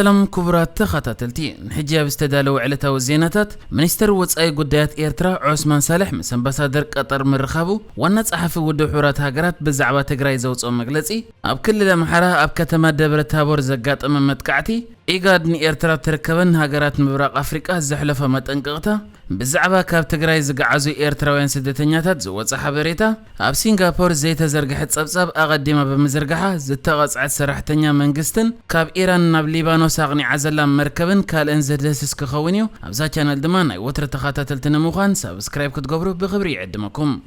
سلام كبرات تخاتلتي نحجي بستدالو علتا وزيناتات منستر وصاي قدايات إيرترا عثمان صالح مس امباسادر قطر مرخابو وانا صحفي ودو حورات هاجرات بزعبا تግራይ زوصو مغلصي اب كلل محرا اب كتما دبر تابور زغاطم متقعتي إيجاد إيرترا تركبن هاجرات مبرق أفريقيا زحلفة متنقطة بزعبا كاب تግራይ زقعزو إيرتراوين سدتنياتات زوص حبريتا اب سنغابور زيت زرغحت صبصب اقديما بمزرغحه زتقصعت سرحتنيا منغستن كاب إيران ناب ليبانوس اغني عزلا مركبن كالن زدسس كخونيو ابزا چانل دما ناي وتر تخاتتلتنا مخان سبسكرايب كتغبرو بخبري يعدمكم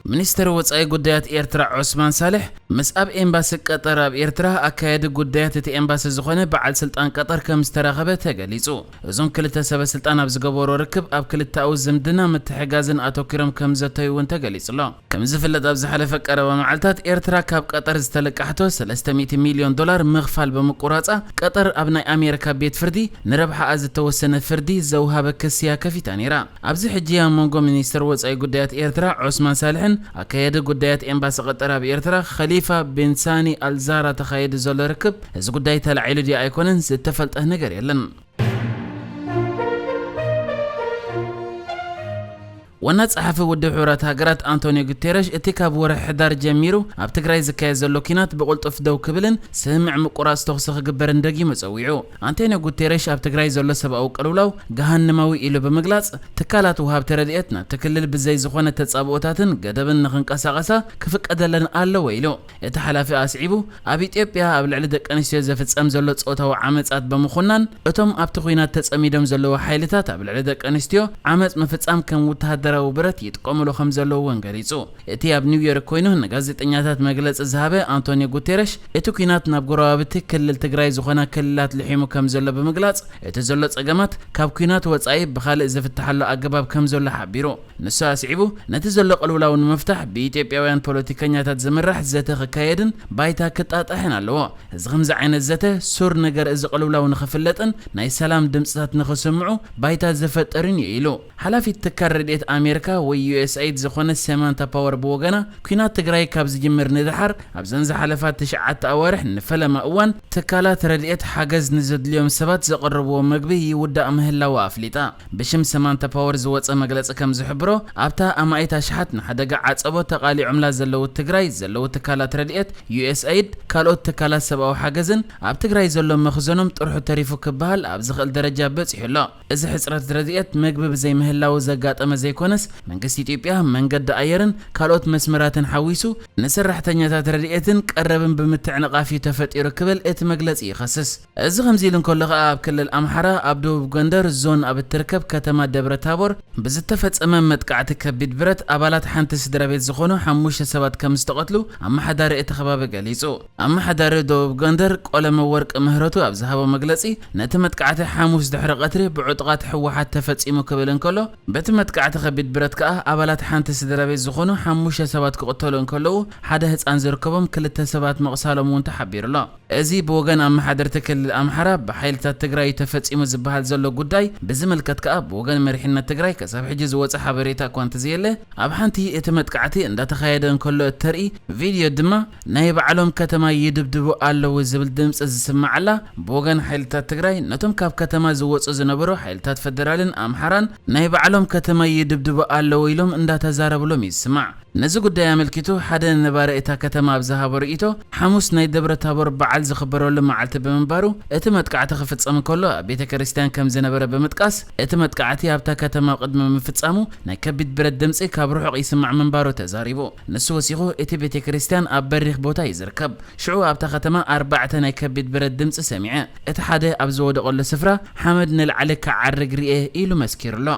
منستر وصاي قدايات إيرترا عثمان صالح مساب امباس قطر اب إيرترا اكايد قدايات تي امباس زخونه بعل سلطان قطر كمستراخبه تغليصو ازون كلتا سب سلطان اب زغبورو ركب اب كلتا او زمدنا متحغازن اتوكرم كمزتاي ون تغليصلو كمزفلت اب زحلفه قربه معلتات إيرترا كاب قطر زتلقحتو 300 مليون دولار مغفال بمقراصه قطر ابناي امريكا بيت فردي نربح از توسنه فردي زوها بكسيا كفيتانيرا ابز حجيا مونغو منستر وصاي قدايات إيرترا عثمان صالح اكايد قدايات امباس قطر اب إيرترا خليفة بن ساني الزارة تخيد زول ركب از قداي تلعيلو دي ايكونن ستفلت نجر يلن وانا صحفي ود حورات هاجرات انطونيو غوتيريش اتيكاب ور حدار جميرو اب تግራይ زكاي زلو كينات بقلطف دو كبلن سمع مقراص توخسخ غبر اندغي مصويعو انطونيو غوتيريش اب تግራይ زلو سباو قلولاو جهنماوي إلو بمغلاص تكالات وهاب ترديتنا تكلل بزي زخونه تصابوتاتن غدبن نخنقساقسا كفقدلن الله ويلو اتحلافي اسعيبو اب ايطيا اب لعل دقنسيو زفصم زلو صوتاو عمصات بمخونان اتم اب تخوينات تصميدم زلو حيلتات اب لعل دقنسيو عمص مفصام كم وتهدر وبرت يتقوملو خمزلو وانغريصو اتي اب نيويورك كوينو غازيطنياتات مغلص زهابه انطونيو غوتيريش اتوكينات ناب غرابت كلل تግራይ زخونه كللات لحيمو كمزلو بمغلاص اتزلو صقمات كاب كوينات وصاي بخالق زفتحلو اغباب كمزلو حبيرو نسا سعيبو نتزلو قلولاون مفتاح بايثيوبياوያን ፖለቲከኛታት زمرح زته خكايدن بايتا كطاطحن አለዎ እዚ خمز عينت زته ሱር ነገር እዚ قلولاون خفلطن ናይ ሰላም ድምጽታት ንخسمعو بايتا زفطرن ይኢሉ حلافيت تكرديت امريكا و يو اس ايد زخونه سمانتا باور بوغنا كينات تግራይ ካብ ዝጅምር ንድحር ኣብዘን ዝሓለፋት 9 ኣዋርሕ ንፈለማ እዋን ተካላት ረድኤት ሓገዝ ንዘድልዮም ሰባት ዘቀርብዎ መግቢ ይውዳእ ምህላው ኣፍሊጣ ብሽም ሰማንታ ፓወር ዝወፀ መግለጽ ከም ዝሕብሮ ኣብታ ኣማይታ ሸሓት ንሓደጋ ዓጸቦ ተቃሊ ዑምላ ዘለው ትግራይ ዘለው ተካላት ረድኤት ዩ ኤስ ኤድ ካልኦት ተካላት ሰብኣዊ ሓገዝን ኣብ ትግራይ ዘሎ መኽዘኖም ጥርሑ ተሪፉ ክበሃል ኣብ ዝኽእል ደረጃ በጽሕሎ እዚ ሕጽረት ረድኤት መግቢ ብዘይ ምህላው ዘጋጠመ ዘይኮነስ መንግስት ኢትዮጵያ መንገድ ኣየርን ካልኦት መስመራትን ሓዊሱ ንሰራሕተኛታት ረድኤትን ቀረብን ብምትዕንቃፊ ተፈጢሩ ክብል እቲ መግለጽ ይኸስስ እዚ ከምዚልን ከለኸ ኣብ ክልል ኣምሓራ ኣብ ደቡብ ጎንደር ዞን ኣብ ትርከብ ከተማ ደብረ ታቦር ብዝተፈጸመ መጥቃዕቲ ከቢድ ብረት ኣባላት ሓንቲ ስድራቤት ዝኾኑ 5 ሰባት ከም ዝተቀትሉ ኣመሓዳሪ እቲ ከባቢ ገሊጹ ኣመሓዳሪ ደቡብ ጎንደር ቆለመ ወርቅ ምህረቱ ኣብ ዝሃቦ መግለጺ ነቲ መጥቃዕቲ ሓሙስ ድሕሪ ቀትሪ ብዑጥቃት ሕወሓት ተፈጺሙ ክብል እንከሎ በቲ መጥቃዕቲ ከቢድ ብረት ከኣ ኣባላት ሓንቲ ስድራቤት ዝኾኑ 5 ሰባት ክቅተሉ እንከለዉ ሓደ ህፃን ዝርከቦም 2 ሰባት መቕሳሎም እውን ተሓቢሩሎ እዚ ብወገን ኣመሓደርቲ ክልል ኣምሓራ ብሓይልታት ትግራይ ተፈጺሙ ዝበሃል ዘሎ ጉዳይ ብዝምልከት ከኣ ብወገን መሪሕነት ትግራይ ከሳብ ሕጂ ዝወፀ ሓበሬታ እኳ እንተዘየለ ኣብ ሓንቲ እቲ መጥቃዕቲ እንዳተኻየደ እንከሎ እተርኢ ቪድዮ ድማ ናይ ባዕሎም ከተማ ይድብድቡ ኣለዉ ዝብል ድምፂ ዝስማዓላ ብወገን ሓይልታት ትግራይ ነቶም ካብ ከተማ ዝወፁ ዝነበሩ ሓይልታት ፌደራልን ኣምሓራን ናይ ባዕሎም ከተማ ይድብድቡ ኣለዉ ኢሎም እንዳተዛረብሎም ይስማዕ ነዚ ጉዳይ ኣመልኪቱ ሓደ ነባሪ እታ ከተማ ኣብ ዝሃቦ ርእይቶ ሓሙስ ናይ ደብረ ታቦር በዓል ዝኽበረሉ መዓልቲ ብምንባሩ እቲ መጥቃዕቲ ክፍጸም ከሎ ኣብ ቤተ ክርስቲያን ከም ዝነበረ ብምጥቃስ እቲ መጥቃዕቲ ኣብታ ከተማ ቅድሚ ምፍጻሙ ናይ ከቢድ ብረት ድምጺ ካብ ርሑቕ ይስማዕ ምንባሩ ተዛሪቡ ንሱ ወሲኹ እቲ ቤተ ክርስቲያን ኣብ በሪኽ ቦታ ይዝርከብ ሽዑ ኣብታ ከተማ 4 ናይ ከቢድ ብረት ድምጺ ሰሚዐ እቲ ሓደ ኣብ ዝወደቐሉ ስፍራ ሓመድ ንልዓሊ ክዓርግ ርኤ ኢሉ መስኪሩሎ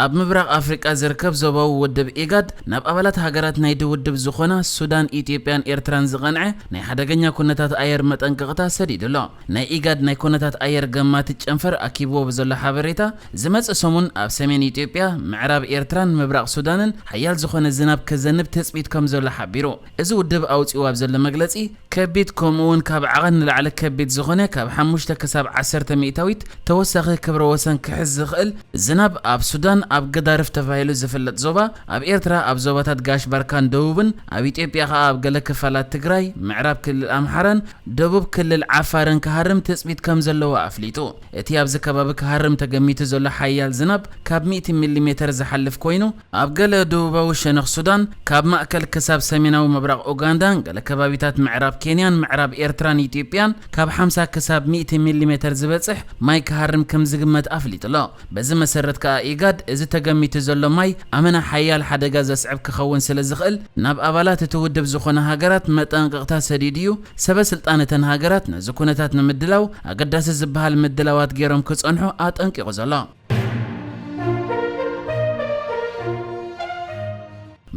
ኣብ ምብራቅ ኣፍሪቃ ዝርከብ ዞባዊ ውድብ ኢጋድ ናብ ኣባላት ሃገራት ናይ ውድብ ዝኾና ሱዳን ኢትዮጵያን ኤርትራን ዝቐንዐ ናይ ሓደገኛ ኩነታት ኣየር መጠንቀቕታ ሰዲድሎ ናይ ኢጋድ ናይ ኩነታት ኣየር ገማቲ ጨንፈር ኣኪብዎ ብዘሎ ሓበሬታ ዝመጽእ ሰሙን ኣብ ሰሜን ኢትዮጵያ ምዕራብ ኤርትራን ምብራቅ ሱዳንን ሓያል ዝኾነ ዝናብ ከዘንብ ተጽቢት ከም ዘሎ ሓቢሩ እዚ ውድብ ኣውፂኡ ኣብ ዘሎ መግለጺ ከቢድ ከምኡውን ካብ ዓቐን ንላዕሊ ከቢድ ዝኾነ ካብ 5 ክሳብ 10 ሚእታዊት ተወሳኺ ክብረ ወሰን ክሕዝ ዝኽእል ዝናብ ኣብ ሱዳን ኣብ ገዳርፍ ተባሂሉ ዝፍለጥ ዞባ ኣብ ኤርትራ ኣብ ዞባታት ጋሽ ባርካን ደቡብን ኣብ ኢትዮጵያ ከዓ ኣብ ገለ ክፋላት ትግራይ ምዕራብ ክልል ኣምሓራን ደቡብ ክልል ዓፋርን ክሃርም ትጽቢት ከም ዘለዎ ኣፍሊጡ እቲ ኣብዚ ከባቢ ክሃርም ተገሚቱ ዘሎ ሓያል ዝናብ ካብ 100 ሚሊ ዝሓልፍ ኮይኑ ኣብ ገለ ደቡባዊ ሸነኽ ሱዳን ካብ ማእከል ክሳብ ሰሜናዊ ምብራቕ ኡጋንዳን ገለ ከባቢታት ምዕራብ ኬንያን ምዕራብ ኤርትራን ኢትዮጵያን ካብ 50 ክሳብ 100 ሚሊ ዝበጽሕ ማይ ክሃርም ከም ዝግመት ኣፍሊጡሎ በዚ መሰረት ከዓ ኢጋድ እዚ ተገሚቱ ዘሎ ማይ ኣመና ሓያል ሓደጋ ዘስዕብ ክኸውን ስለ ዝኽእል ናብ ኣባላት እቲ ውድብ ዝኾነ ሃገራት መጠንቀቕታ ሰዲድዩ ሰበስልጣነተን ሃገራት ነዚ ኩነታት ንምድላው ኣገዳሲ ዝበሃል ምድላዋት ገይሮም ክጸንሑ ኣጠንቂቑ ዘሎ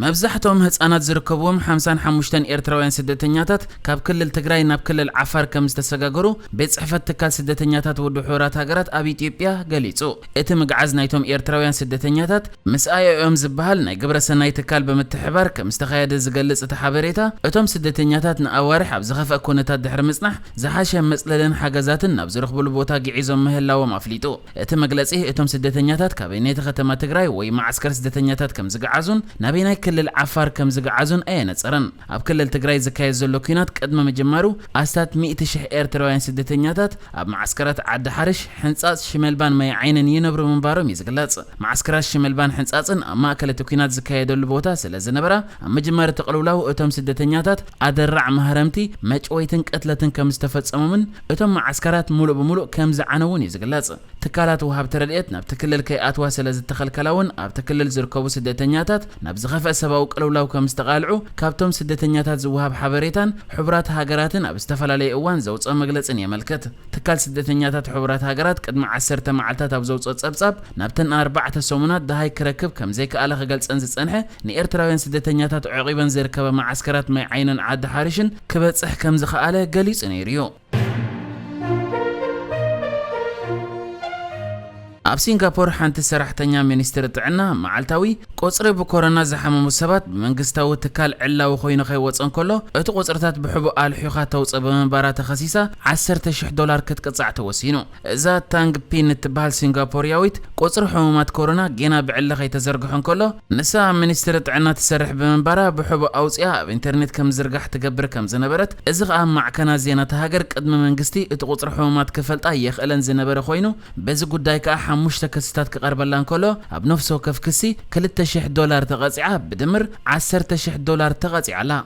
መብዛሕትኦም ህፃናት ዝርከብዎም 55 ኤርትራውያን ስደተኛታት ካብ ክልል ትግራይ ናብ ክልል ዓፋር ከም ዝተሰጋገሩ ቤት ጽሕፈት ትካል ስደተኛታት ውድብ ሕብራት ሃገራት ኣብ ኢትዮጵያ ገሊጹ እቲ ምግዓዝ ናይቶም ኤርትራውያን ስደተኛታት ምስ IOM ዝበሃል ናይ ግብረ ሰናይ ትካል ብምትሕባር ከም ዝተኻየደ ዝገልጽ እቲ ሓበሬታ እቶም ስደተኛታት ንኣዋርሕ ኣብ ዝኸፍአ ኩነታት ድሕሪ ምጽናሕ ዝሓሸ መጽለልን ሓገዛትን ናብ ዝረኽብሉ ቦታ ግዒዞም ምህላዎም ኣፍሊጡ እቲ መግለጺ እቶም ስደተኛታት ካብ ናይቲ ከተማ ትግራይ ወይ ማዕስከር ስደተኛታት ከም ዝግዓዙን ናበይ ክልል ዓፋር ከም ዝግዓዙን ኣየነጸረን ኣብ ክልል ትግራይ ዝካየድ ዘሎ ኩናት ቅድመ መጀመሩ ኣስታት 100,000 ኤርትራውያን ስደተኛታት ኣብ ማዕስከራት ዓዲ ሓርሽ ሕንጻጽ ሽመልባን ማይ ዓይንን ይነብሩ ምንባሮም ይዝግለጽ ማዕስከራት ሽመልባን ሕንጻጽን ኣብ ማእከል እቲ ኩናት ዝካየደሉ ቦታ ስለ ዝነበራ ኣብ መጀመሪ ተቕልውላው እቶም ስደተኛታት ኣደራዕ ማህረምቲ መጭወይትን ቅትለትን ከም ዝተፈጸሙምን እቶም ማዕስከራት ሙሉእ ብሙሉእ ከም ዝዓነውን ይዝግለጽ ትካላት ወሃብቲ ረድኤት ናብቲ ክልል ከይኣትዋ ስለ ዝተኸልከላውን ኣብቲ ክልል ዝርከቡ ስደተኛታት ናብ ዝኸፍአ ሰብኣዊ ቅልውላው ከም ዝተቃልዑ ካብቶም ስደተኛታት ዝወሃብ ሓበሬታን ሕብራት ሃገራትን ኣብ ዝተፈላለየ እዋን ዘውፅኦ መግለጽን የመልክት ትካል ስደተኛታት ሕብራት ሃገራት ቅድሚ 10 መዓልታት ኣብ ዘውፅኦ ጸብጻብ ናብተን 4 ሰሙናት ደሃይ ክረክብ ከም ዘይከኣለ ክገልጸን ዝጸንሐ ንኤርትራውያን ስደተኛታት ዕቂበን ዝርከበ ማዕስከራት ማይ ዓይንን ዓዲ ሓርሽን ክበጽሕ ከም ዝኸኣለ ገሊጹ ነይሩ እዩ ኣብ ሲንጋፖር ሓንቲ ሰራሕተኛ ሚኒስትሪ ጥዕና መዓልታዊ ቁጽሪ ብኮሮና ዝሓመሙ ሰባት ብመንግስታዊ ትካል ዕላዊ ኮይኑ ከይወፅን ከሎ እቲ ቁጽርታት ብሕቡእ ኣልሒኻ ተውፅእ ብምንባራ ተኸሲሳ $10,000 ክትቅጻዕ ተወሲኑ እዛ ታንግ ፒን እትበሃል ሲንጋፖርያዊት ቁጽሪ ሕሙማት ኮሮና ጌና ብዕለ ከይተዘርግሑን ከሎ ንሳ ሚኒስትሪ ጥዕና ትሰርሕ ብምንባራ ብሕቡእ ኣውፅያ ኣብ ኢንተርኔት ከም ዝርጋሕ ትገብር ከም ዝነበረት እዚ ከዓ ማዕከና ዜና ተሃገር ቅድሚ መንግስቲ እቲ ቁጽሪ ሕሙማት ክፈልጣ የኽእለን ዝነበረ ኮይኑ በዚ ጉዳይ ከዓ 5 ክስታት ክቀርበላን ከሎ ኣብ ነፍሲ ወከፍ ክሲ $2,000 ተቐጺዓ ብድምር $10,000 ተቐጺዓላ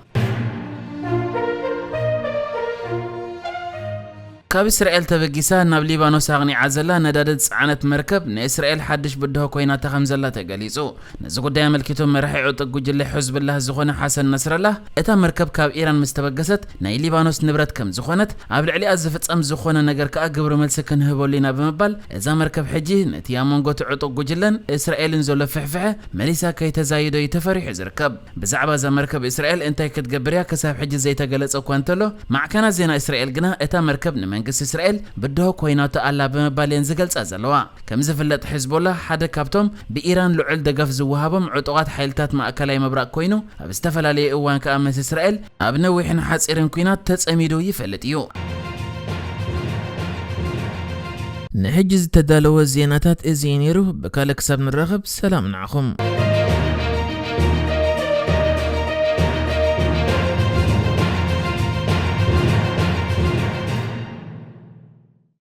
ካብ እስራኤል ተበጊሳ ናብ ሊባኖስ ኣቕኒዓ ዘላ ነዳድት ጽዓነት መርከብ ንእስራኤል ሓድሽ ብድሆ ኮይና ተኸም ዘላ ተገሊጹ ነዚ ጉዳይ ኣመልኪቱ መራሒ ዕጡቅ ጉጅለ ሕዝብላህ ዝኾነ ሓሰን ነስረላህ እታ መርከብ ካብ ኢራን ምስ ተበገሰት ናይ ሊባኖስ ንብረት ከም ዝኾነት ኣብ ልዕሊኣ ዝፍጸም ዝኾነ ነገር ከዓ ግብሪ መልሲ ክንህበሉ ኢና ብምባል እዛ መርከብ ሕጂ ነቲ ኣብ መንጎ እቲ ዕጡቅ ጉጅለን እስራኤልን ዘሎ ፍሕፍሐ መሊሳ ከይተዛይዶ ተፈሪሑ ዝርከብ ብዛዕባ እዛ መርከብ እስራኤል እንታይ ክትገብር እያ ክሳብ ሕጂ ዘይተገለጸ እኳ እንተሎ ማዕከና ዜና እስራኤል ግና እታ መርከብ መንግስት እስራኤል ብድሆ ኮይናቶ ኣላ ብምባልን ዝገልጻ ዘለዋ ከም ዝፍለጥ ሒዝቦላ ሓደ ካብቶም ብኢራን ልዑል ደገፍ ዝወሃቦም ዕጡቃት ሓይልታት ማእከላይ ምብራቅ ኮይኑ ኣብ ዝተፈላለየ እዋን ከዓ ምስ እስራኤል ኣብ ነዊሕን ሓጺርን ኩናት ተጸሚዱ ይፈልጥ እዩ ንሕጂ ዝተዳለወ ዜናታት እዚ ነይሩ ብካልእ ክሳብ ንራኸብ ሰላም ንዓኹም